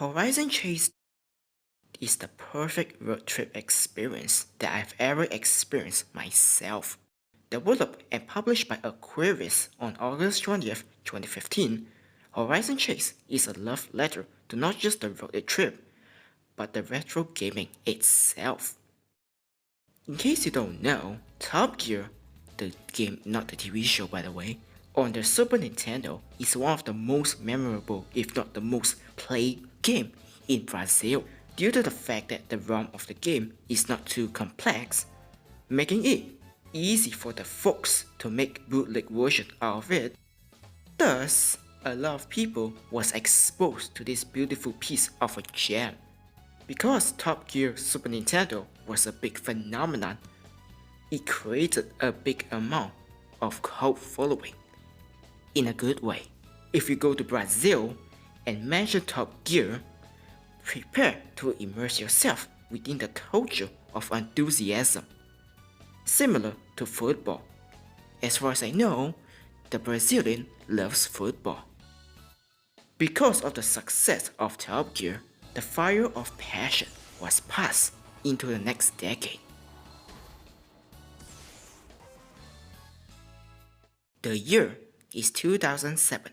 Horizon Chase is the perfect road trip experience that I've ever experienced myself. Developed and published by Aquarius on August 20th, 2015, Horizon Chase is a love letter to not just the road trip, but the retro gaming itself. In case you don't know, Top Gear, the game, not the TV show by the way, on the Super Nintendo is one of the most memorable, if not the most played game in Brazil, due to the fact that the ROM of the game is not too complex, making it easy for the folks to make bootleg version out of it. Thus, a lot of people was exposed to this beautiful piece of a gem. Because Top Gear Super Nintendo was a big phenomenon, it created a big amount of cult following. In a good way. If you go to Brazil and mention Top Gear, prepare to immerse yourself within the culture of enthusiasm. Similar to football. As far as I know, the Brazilian loves football. Because of the success of Top Gear, the fire of passion was passed into the next decade. The year is 2007.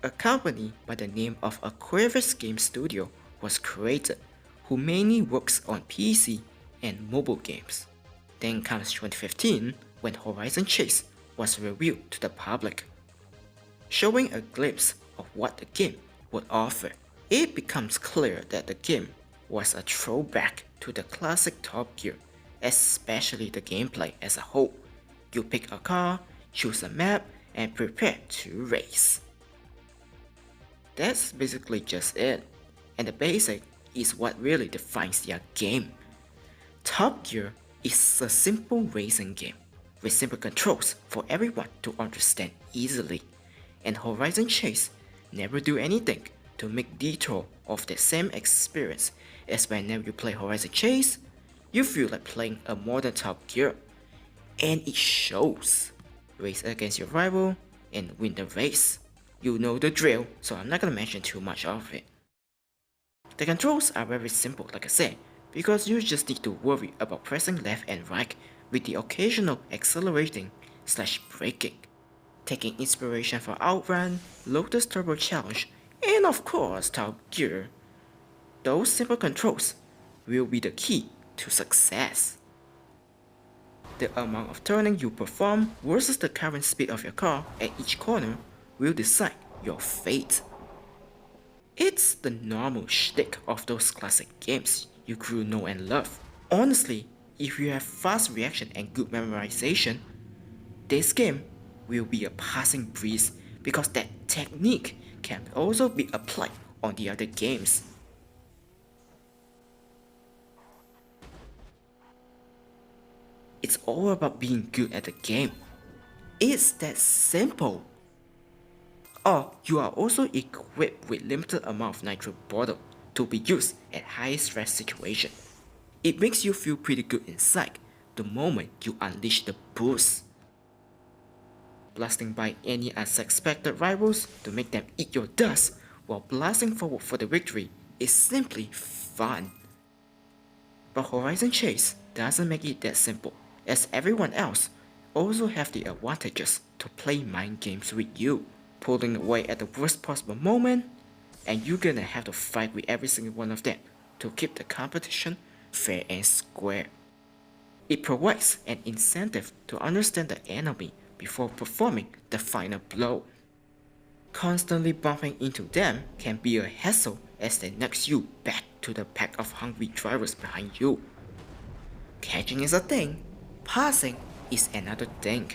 A company by the name of Aquarius Game Studio was created, who mainly works on PC and mobile games. Then comes 2015, when Horizon Chase was revealed to the public. Showing a glimpse of what the game would offer, it becomes clear that the game was a throwback to the classic Top Gear, especially the gameplay as a whole. You pick a car, choose a map, and prepare to race. That's basically just it, and the basic is what really defines their game. Top Gear is a simple racing game with simple controls for everyone to understand easily, and Horizon Chase never do anything to make detour of the same experience as whenever you play Horizon Chase, you feel like playing a modern Top Gear, and it shows. Race against your rival and win the race. You know the drill, so I'm not gonna mention too much of it. The controls are very simple like I said, because you just need to worry about pressing left and right with the occasional accelerating / braking. Taking inspiration from Outrun, Lotus Turbo Challenge, and of course Top Gear. Those simple controls will be the key to success. The amount of turning you perform versus the current speed of your car at each corner will decide your fate. It's the normal shtick of those classic games you grew know and love. Honestly, if you have fast reaction and good memorization, this game will be a passing breeze because that technique can also be applied on the other games. It's all about being good at the game. It's that simple. Or you are also equipped with limited amount of nitro bottle to be used at high stress situation. It makes you feel pretty good inside the moment you unleash the boost. Blasting by any unsuspected rivals to make them eat your dust while blasting forward for the victory is simply fun. But Horizon Chase doesn't make it that simple, as everyone else also have the advantages to play mind games with you, pulling away at the worst possible moment, and you're gonna have to fight with every single one of them to keep the competition fair and square. It provides an incentive to understand the enemy before performing the final blow. Constantly bumping into them can be a hassle as they knocks you back to the pack of hungry drivers behind you. Catching is a thing, passing is another thing.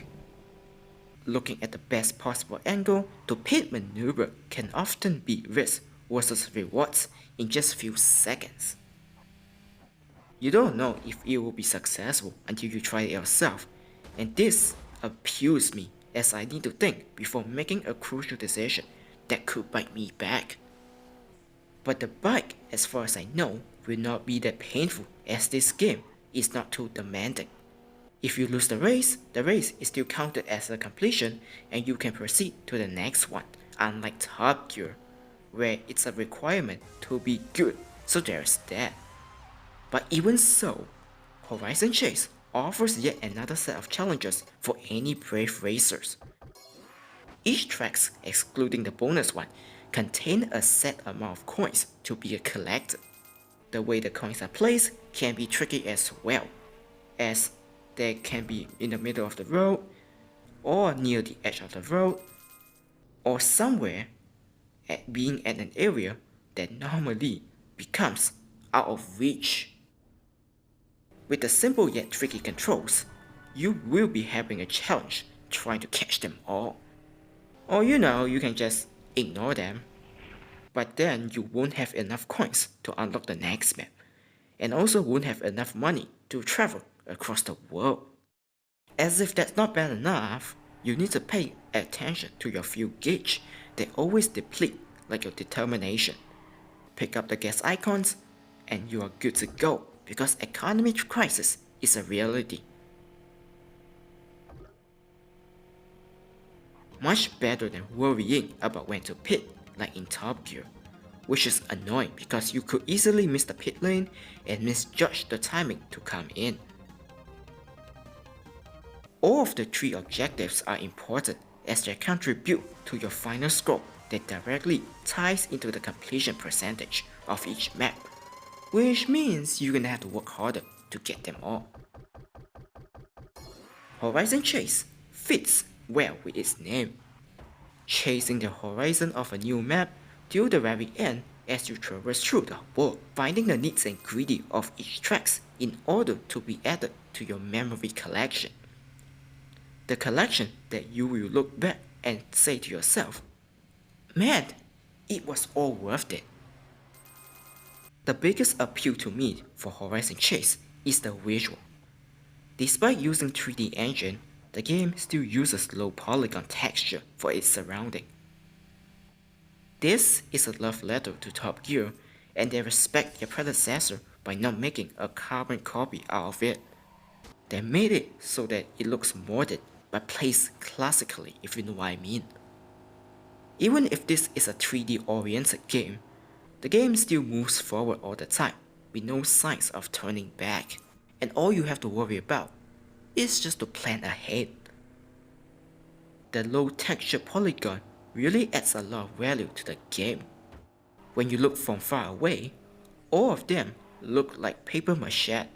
Looking at the best possible angle to pit maneuver can often be risk versus rewards in just few seconds. You don't know if it will be successful until you try it yourself, and this appeals me as I need to think before making a crucial decision that could bite me back. But the bite, as far as I know, will not be that painful as this game is not too demanding. If you lose the race is still counted as a completion and you can proceed to the next one, unlike Top Gear, where it's a requirement to be good, so there's that. But even so, Horizon Chase offers yet another set of challenges for any brave racers. Each track, excluding the bonus one, contain a set amount of coins to be collected. The way the coins are placed can be tricky as well, as they can be in the middle of the road, or near the edge of the road, or somewhere being at an area that normally becomes out of reach. With the simple yet tricky controls, you will be having a challenge trying to catch them all. Or you can just ignore them, but then you won't have enough coins to unlock the next map, and also won't have enough money to travel across the world. As if that's not bad enough, you need to pay attention to your fuel gauge that always deplete like your determination. Pick up the gas icons and you are good to go because economy crisis is a reality. Much better than worrying about when to pit like in Top Gear, which is annoying because you could easily miss the pit lane and misjudge the timing to come in. All of the 3 objectives are important as they contribute to your final score that directly ties into the completion percentage of each map, which means you're gonna have to work harder to get them all. Horizon Chase fits well with its name, chasing the horizon of a new map till the very end as you traverse through the world, finding the needs and greedy of each tracks in order to be added to your memory collection. The collection that you will look back and say to yourself, man, it was all worth it. The biggest appeal to me for Horizon Chase is the visual. Despite using 3D engine, the game still uses low polygon texture for its surrounding. This is a love letter to Top Gear, and they respect their predecessor by not making a carbon copy out of it. They made it so that it looks modern but plays classically, if you know what I mean. Even if this is a 3D oriented game, the game still moves forward all the time with no signs of turning back, and all you have to worry about is just to plan ahead. The low texture polygon really adds a lot of value to the game. When you look from far away, all of them look like paper mache,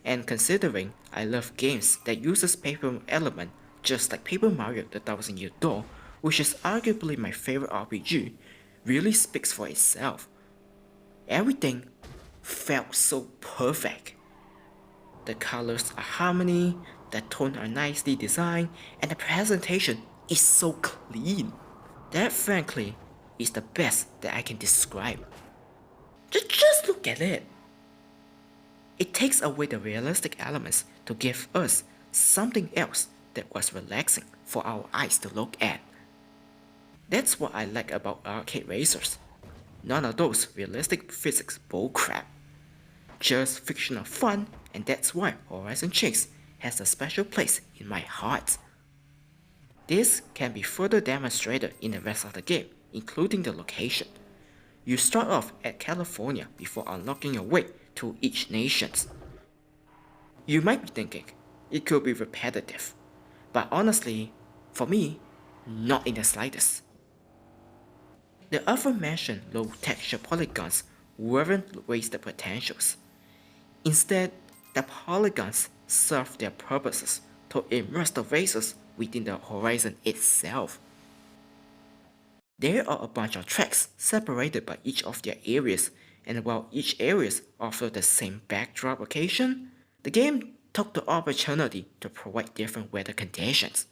and considering I love games that uses paper element just like Paper Mario the Thousand Year Door, which is arguably my favorite RPG, really speaks for itself. Everything felt so perfect. The colors are harmony, the tones are nicely designed, and the presentation is so clean. That frankly is the best that I can describe. Just look at it. It takes away the realistic elements to give us something else that was relaxing for our eyes to look at. That's what I like about arcade racers. None of those realistic physics bullcrap. Just fictional fun, and that's why Horizon Chase has a special place in my heart. This can be further demonstrated in the rest of the game, including the location. You start off at California before unlocking your way to each nation. You might be thinking, it could be repetitive, but honestly, for me, not in the slightest. The aforementioned low texture polygons weren't wasted potentials. Instead, the polygons serve their purposes to immerse the racers within the horizon itself. There are a bunch of tracks separated by each of their areas, and while each areas offer the same backdrop location, the game took the opportunity to provide different weather conditions.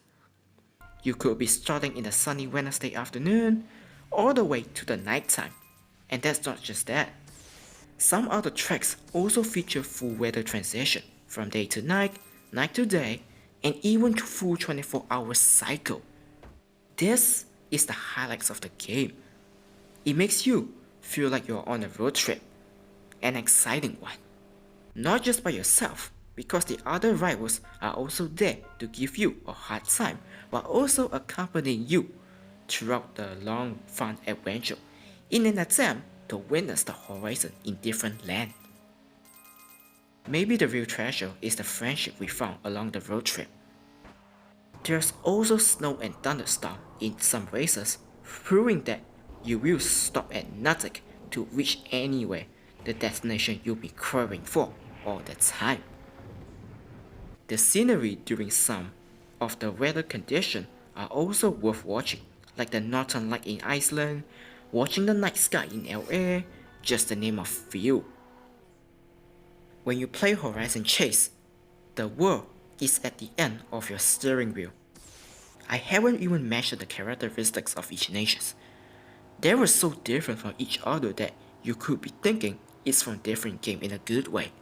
You could be starting in a sunny Wednesday afternoon, all the way to the nighttime, and that's not just that. Some other tracks also feature full weather transition from day to night, night to day, and even full 24-hour cycle. This is the highlights of the game. It makes you feel like you're on a road trip, an exciting one. Not just by yourself, because the other rivals are also there to give you a hard time, but also accompanying you throughout the long fun adventure, in an attempt to witness the horizon in different lands. Maybe the real treasure is the friendship we found along the road trip. There's also snow and thunderstorm in some races, proving that you will stop at nothing to reach anywhere, the destination you'll be craving for all the time. The scenery during some of the weather conditions are also worth watching, like the northern light in Iceland, watching the night sky in LA, just to name a few. When you play Horizon Chase, the world is at the end of your steering wheel. I haven't even mentioned the characteristics of each nation. They were so different from each other that you could be thinking it's from different game in a good way.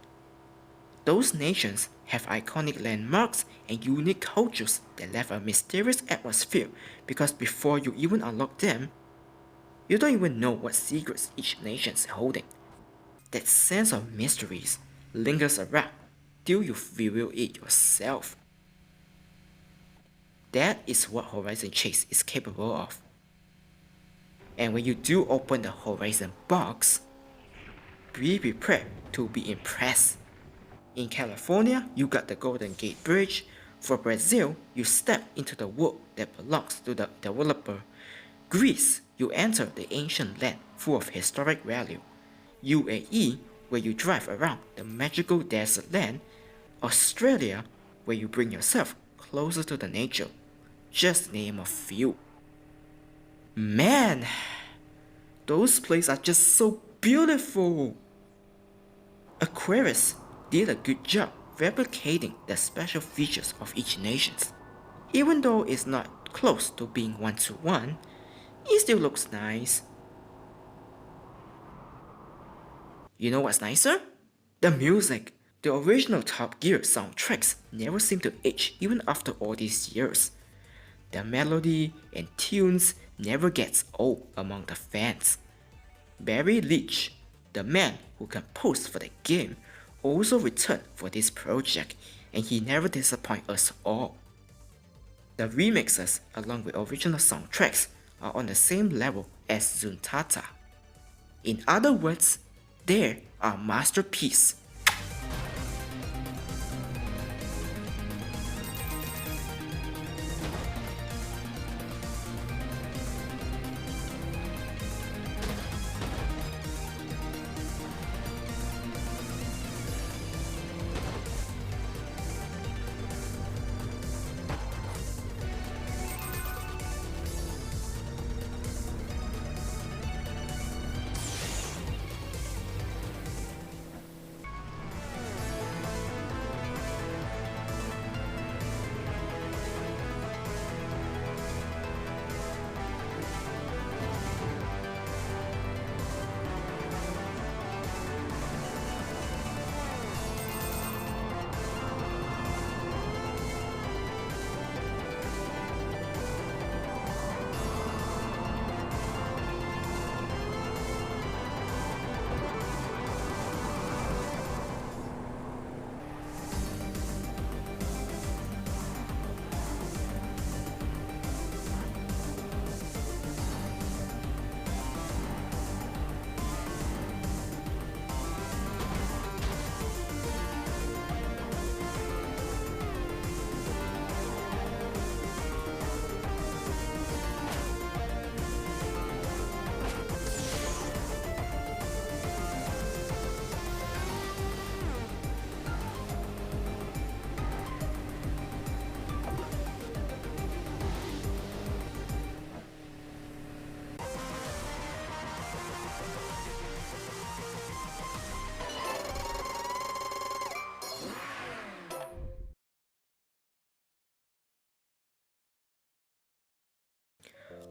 Those nations have iconic landmarks and unique cultures that left a mysterious atmosphere because before you even unlock them, you don't even know what secrets each nation is holding. That sense of mysteries lingers around till you reveal it yourself. That is what Horizon Chase is capable of. And when you do open the Horizon box, be prepared to be impressed. In California, you got the Golden Gate Bridge. For Brazil, you step into the world that belongs to the developer. Greece, you enter the ancient land full of historic value. UAE, where you drive around the magical desert land. Australia, where you bring yourself closer to the nature. Just name a few. Man, those places are just so beautiful. Aquarius did a good job replicating the special features of each nation. Even though it's not close to being one-to-one, it still looks nice. You know what's nicer? The music. The original Top Gear soundtracks never seem to age even after all these years. The melody and tunes never gets old among the fans. Barry Leach, the man who composed for the game, also returned for this project, and he never disappoints us all. The remixes along with original soundtracks are on the same level as Zuntata. In other words, they are masterpieces.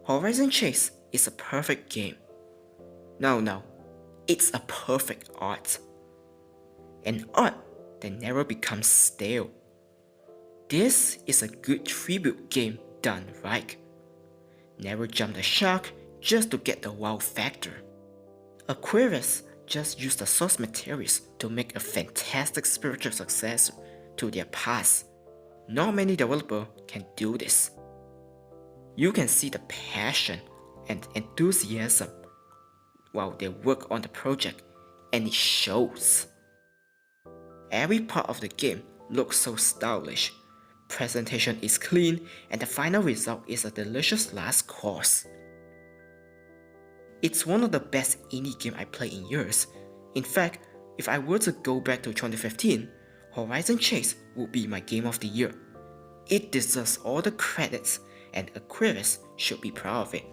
Horizon Chase is a perfect game. No, it's a perfect art. An art that never becomes stale. This is a good tribute game done right. Never jump the shark just to get the wow factor. Aquarius just used the source materials to make a fantastic spiritual successor to their past. Not many developers can do this. You can see the passion and enthusiasm while they work on the project, and it shows. Every part of the game looks so stylish, presentation is clean, and the final result is a delicious last course. It's one of the best indie games I played in years. In fact, if I were to go back to 2015, Horizon Chase would be my game of the year. It deserves all the credits, and Aquarius should be proud of it.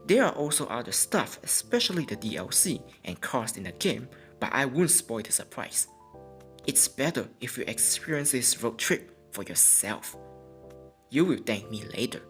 There are also other stuff, especially the DLC and cars in the game, but I won't spoil the surprise. It's better if you experience this road trip for yourself. You will thank me later.